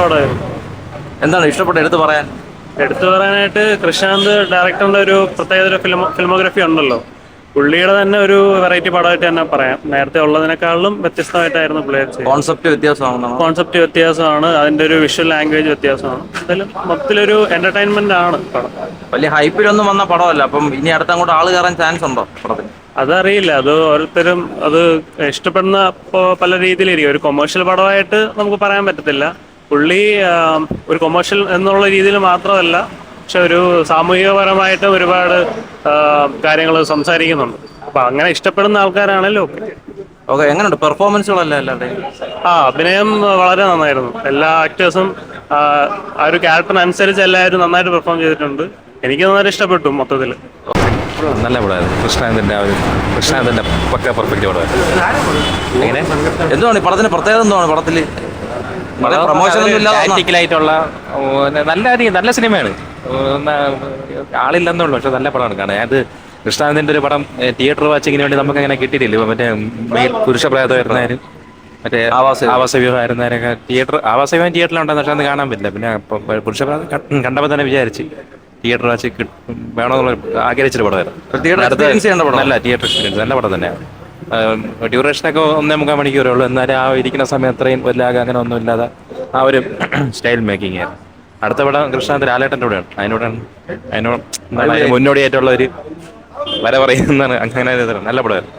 പടമായിരുന്നു. എന്താണ് ഇഷ്ടപ്പെട്ട് എടുത്തു പറയാൻ? എടുത്തു പറയാനായിട്ട് കൃഷാന്ത് ഡയറക്ടറിന്റെ ഒരു പ്രത്യേക ഒരു ഫിലിമോഗ്രഫി ഉണ്ടല്ലോ. പുള്ളിയുടെ തന്നെ ഒരു വെറൈറ്റി പടമായിട്ട് തന്നെ പറയാം. നേരത്തെ ഉള്ളതിനേക്കാളും വ്യത്യസ്തമായിട്ടായിരുന്നു പുള്ളി ചെയ്തത്. കോൺസെപ്റ്റ് വ്യത്യാസമാണ്, അതിന്റെ ഒരു വിഷ്വൽ ലാംഗ്വേജ് വ്യത്യാസമാണ്. എന്തായാലും മൊത്തത്തിലൊരു എന്റർടൈൻമെന്റ് ആണ് പടം. വലിയ ഹൈപ്പിലൊന്നും വന്ന പടമല്ല, അപ്പം ഇനി അടുത്ത് അങ്ങോട്ട് ആള് കയറാൻ ചാൻസ് ഉണ്ടോ പടത്തിന്? അതറിയില്ല, അത് ഓരോരുത്തരും അത് ഇഷ്ടപ്പെടുന്ന പല രീതിയിലിരിക്കും. ഒരു കൊമേഴ്ഷ്യൽ പടമായിട്ട് നമുക്ക് പറയാൻ പറ്റത്തില്ല. പുള്ളി ഒരു കൊമേഴ്ഷ്യൽ എന്നുള്ള രീതിയിൽ മാത്രമല്ല, പക്ഷെ ഒരു സാമൂഹികപരമായിട്ട് ഒരുപാട് കാര്യങ്ങൾ സംസാരിക്കുന്നുണ്ട്. അപ്പൊ അങ്ങനെ ഇഷ്ടപ്പെടുന്ന ആൾക്കാരാണല്ലോ. ഓക്കെ, എങ്ങനെയുണ്ട് പെർഫോമൻസുകളല്ല എല്ലാവരുടെയും? അഭിനയം വളരെ നന്നായിരുന്നു. എല്ലാ ആക്ടേഴ്സും ആ ഒരു ക്യാരക്ടറിനനുസരിച്ച് എല്ലാവരും നന്നായിട്ട് പെർഫോം ചെയ്തിട്ടുണ്ട്. എനിക്ക് നന്നായിട്ട് ഇഷ്ടപ്പെട്ടു മൊത്തത്തിൽ. നല്ല പടമായിരുന്നു. കൃഷ്ണാനന്ദന്റെ പക്ക പെർഫെക്റ്റ് പടമായിരുന്നു. എങ്ങനെ എന്തുവാണ് പടത്തിന് പ്രത്യേകത? എന്തുവാണ് പടത്തില് പ്രാക്ടിക്കലായിട്ടുള്ള നല്ല സിനിമയാണ്. ആളില്ലെന്നുള്ളൂ, പക്ഷെ നല്ല പടമാണ് കാണാൻ. അത് കൃഷ്ണാനന്ദന്റെ ഒരു പടം തിയേറ്റർ വാച്ചിങ്ങിന് വേണ്ടി നമുക്ക് അങ്ങനെ കിട്ടിയിട്ടില്ല. മറ്റേ പുരുഷ പ്രായമായിരുന്നാലും മറ്റേ ആവാസവ്യൂഹമായിരുന്നാലൊക്കെ ആവാസവ്യൂഹം തിയേറ്ററിലുണ്ടെന്ന്, പക്ഷെ അന്ന് കാണാൻ പറ്റില്ല. പിന്നെ പുരുഷ പ്രായം കണ്ടപ്പോൾ തന്നെ വിചാരിച്ച് തിയേറ്റർ വാച്ച് വേണമെന്നുള്ള ആഗ്രഹിച്ചൊരു പടമായിരുന്നു. നല്ല തിയേറ്റർ എക്സ്പീരിയൻസ്, നല്ല പടം തന്നെയാണ്. ഡ്യൂറേഷനൊക്കെ 1.25 മണിക്കൂറേ ഉള്ളൂ. എന്നാലും ആ ഇരിക്കുന്ന സമയം അത്രയും വലിയ അങ്ങനെ ഒന്നും ഇല്ലാതെ ആ ഒരു സ്റ്റൈൽ മേക്കിംഗ് ആയിരുന്നു. അടുത്ത പടം കൃഷ്ണാന്ത് ലാലേട്ടൻ്റെ കൂടെയാണ്. അതിനോട് മുന്നോടിയായിട്ടുള്ള ഒരു വര പറയുന്നതാണ്. അങ്ങനെ നല്ല പടമായിരുന്നു.